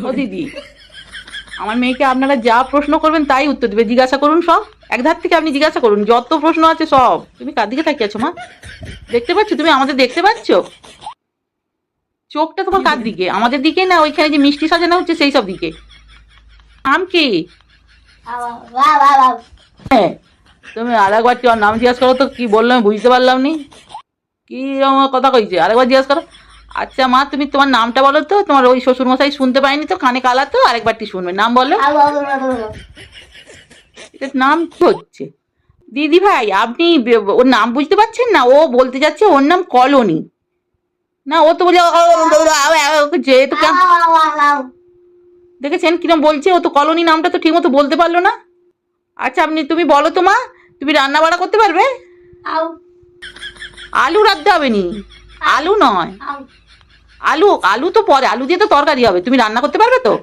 ও দিদি, আমার মেয়েকে আপনারা যা প্রশ্ন করবেন তাই উত্তর দেবে। জিজ্ঞাসা করুন সব, এক ধার থেকে আপনি জিজ্ঞাসা করুন, যত প্রশ্ন আছে সব। তুমি কার দিকে তাকিয়ে আছো মা? দেখতে পাচ্ছ? তুমি আমাদের দেখতে পাচ্ছ? চোখটা তোমার কার দিকে? আমাদের দিকে না ওইখানে যে মিষ্টি সাজানো হচ্ছে সেই সব দিকে? নাম কি? হ্যাঁ, তুমি আরেকবার তোমার নাম জিজ্ঞাসা করো তো। কি বললাম বুঝতে পারলাম নি। কি আমার কথা কইছে? আরেকবার জিজ্ঞাসা করো। আচ্ছা মা, তুমি তোমার নামটা বলো তো। তোমার ওই শ্বশুর মশাই শুনতে পায়নি তো, কানে কালা তো, আরেকবারটি শুনবে। নাম বলো। এটার নাম কি হচ্ছে? দিদি ভাই, আপনি ওর নাম বুঝতে পারছেন না? ও বলতে যাচ্ছে ওর নাম কলোনি। না, ও তো বলে যেহেতু দেখেছেন কিরম বলছে? ও তো কলোনি নামটা তো ঠিক মতো বলতে পারলো না। আচ্ছা তুমি বলো তো মা, তুমি রান্না বাড়া করতে পারবে? আলু রাখতে হবে নি, আলু নয়, আলু আলু তো পরে, আলু দিয়ে তো তরকারি হবে। তুমি রান্না করতে পারবে তো?